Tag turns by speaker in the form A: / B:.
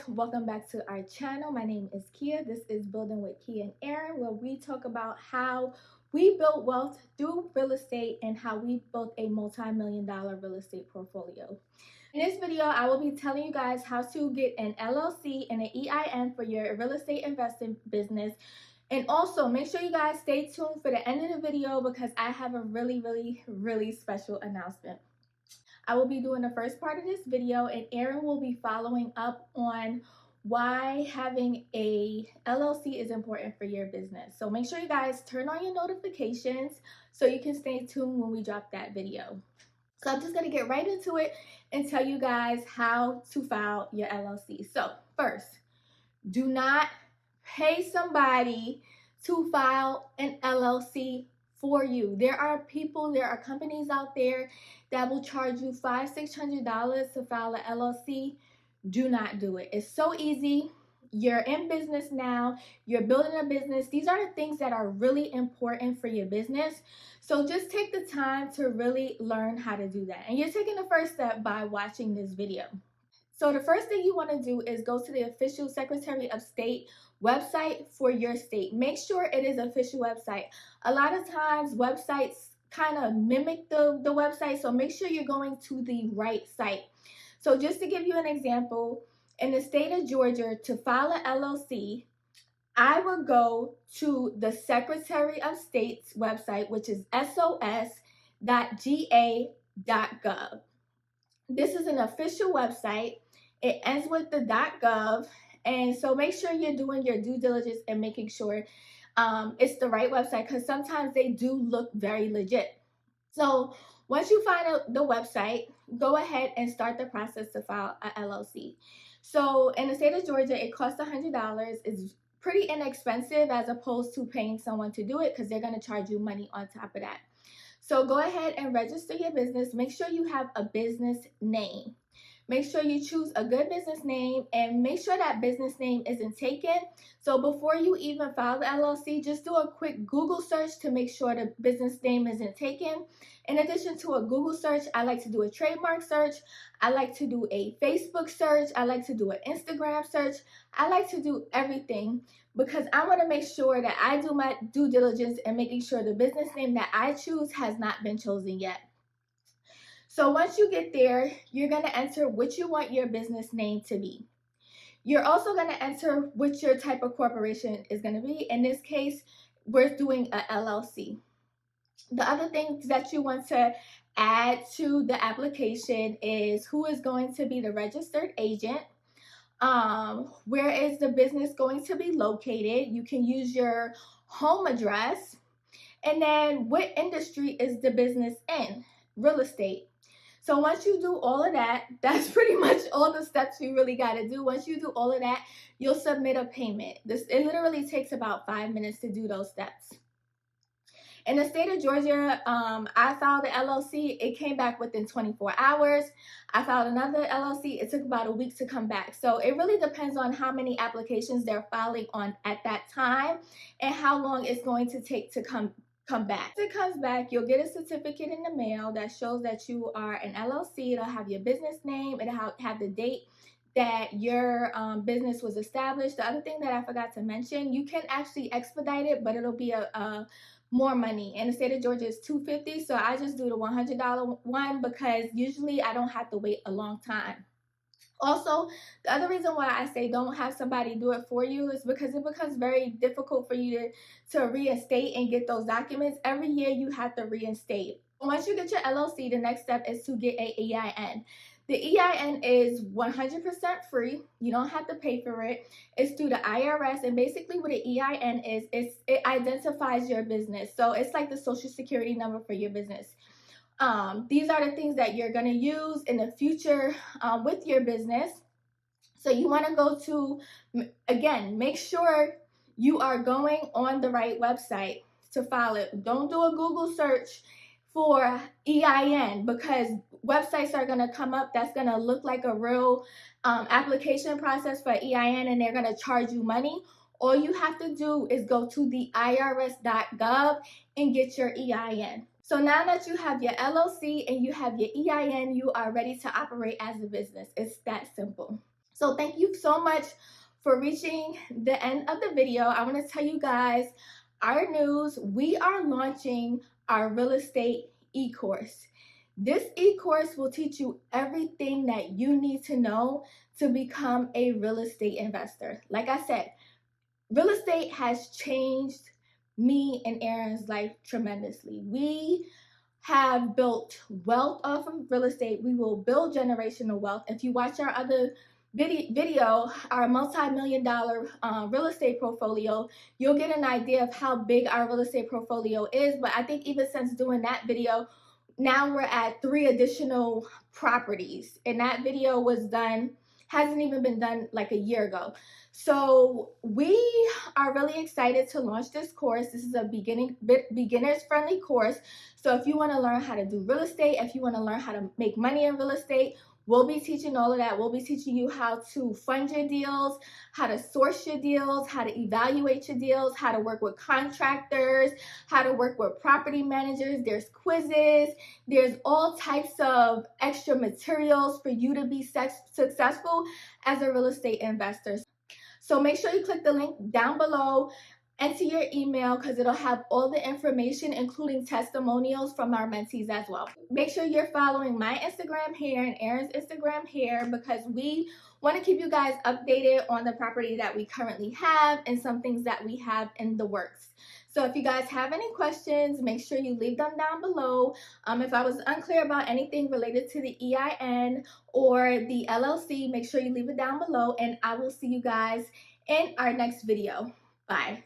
A: welcome back to our channel. My name is Kia. This is Building with Kia and Aaron, where we talk about how we built wealth through real estate and how we built a multi-million-dollar real estate portfolio. In this video, I will be telling you guys how to get an LLC and an EIN for your real estate investing business. And also make sure you guys stay tuned for the end of the video because I have a really special announcement. I will be doing the first part of this video and Aaron will be following up on why having a LLC is important for your business. So make sure you guys turn on your notifications so you can stay tuned when we drop that video. So I'm just going to get right into it and tell you guys how to file your LLC. So first, do not pay somebody to file an LLC for you. There are companies out there that will charge you $500-$600 to file an LLC. Do not do it. It's so easy. You're in business now. You're building a business. These are the things that are really important for your business. So just take the time to really learn how to do that. And you're taking the first step by watching this video. So the first thing you want to do is go to the official Secretary of State website for your state. Make sure it is an official website. A lot of times websites kind of mimic the website, so make sure you're going to the right site. So just to give you an example, in the state of Georgia, to file an LLC, I would go to the Secretary of State's website, which is sos.ga.gov. This is an official website. It ends with the .gov, and so make sure you're doing your due diligence and making sure it's the right website because sometimes they do look very legit. So once you find out the website, go ahead and start the process to file an LLC. So in the state of Georgia, it costs $100. It's pretty inexpensive as opposed to paying someone to do it because they're going to charge you money on top of that. So go ahead and register your business. Make sure you have a business name. Make sure you choose a good business name and make sure that business name isn't taken. So before you even file the LLC, just do a quick Google search to make sure the business name isn't taken. In addition to a Google search, I like to do a trademark search. I like to do a Facebook search. I like to do an Instagram search. I like to do everything because I want to make sure that I do my due diligence and making sure the business name that I choose has not been chosen yet. So once you get there, you're going to enter what you want your business name to be. You're also going to enter what your type of corporation is going to be. In this case, we're doing a LLC. The other things that you want to add to the application is who is going to be the registered agent. Where is the business going to be located? You can use your home address. And then what industry is the business in? Real estate. So once you do all of that, that's pretty much all the steps you really got to do. Once you do all of that, you'll submit a payment. It literally takes about 5 minutes to do those steps. In the state of Georgia, I filed the LLC. It came back within 24 hours. I filed another LLC. It took about a week to come back. So it really depends on how many applications they're filing on at that time and how long it's going to take to come back. Once it comes back, you'll get a certificate in the mail that shows that you are an LLC. It'll have your business name. It'll have the date that your business was established. The other thing that I forgot to mention, you can actually expedite it, but it'll be a more money. In the state of Georgia, it's $250. So I just do the $100 one because usually I don't have to wait a long time. Also, the other reason why I say don't have somebody do it for you is because it becomes very difficult for you to reinstate and get those documents. Every year you have to reinstate. Once you get your LLC, the next step is to get an EIN. The EIN is 100% free. You don't have to pay for it. It's through the IRS, and basically what an EIN is, it identifies your business. So it's like the social security number for your business. These are the things that you're going to use in the future with your business. So you want to go to, again, make sure you are going on the right website to file it. Don't do a Google search for EIN because websites are going to come up that's going to look like a real application process for EIN and they're going to charge you money. All you have to do is go to the irs.gov and get your EIN. So now that you have your LLC and you have your EIN, you are ready to operate as a business. It's that simple. So thank you so much for reaching the end of the video. I want to tell you guys our news. We are launching our real estate e-course. This e-course will teach you everything that you need to know to become a real estate investor. Like I said, real estate has changed me and Aaron's life tremendously. We have built wealth off of real estate. We will build generational wealth. If you watch our other video, our multi-million dollar real estate portfolio, you'll get an idea of how big our real estate portfolio is. But I think even since doing that video, now we're at 3 additional properties, and that video was done, hasn't even been done, like a year ago. So we are really excited to launch this course. This is a beginners friendly course. So if you want to learn how to do real estate, if you want to learn how to make money in real estate, we'll be teaching all of that. We'll be teaching you how to fund your deals, how to source your deals, how to evaluate your deals, how to work with contractors, how to work with property managers. There's quizzes. There's all types of extra materials for you to be successful as a real estate investor. So make sure you click the link down below, enter your email, because it'll have all the information, including testimonials from our mentees as well. Make sure you're following my Instagram here and Aaron's Instagram here, because we want to keep you guys updated on the property that we currently have and some things that we have in the works. So if you guys have any questions, make sure you leave them down below. If I was unclear about anything related to the EIN or the LLC, make sure you leave it down below, and I will see you guys in our next video. Bye.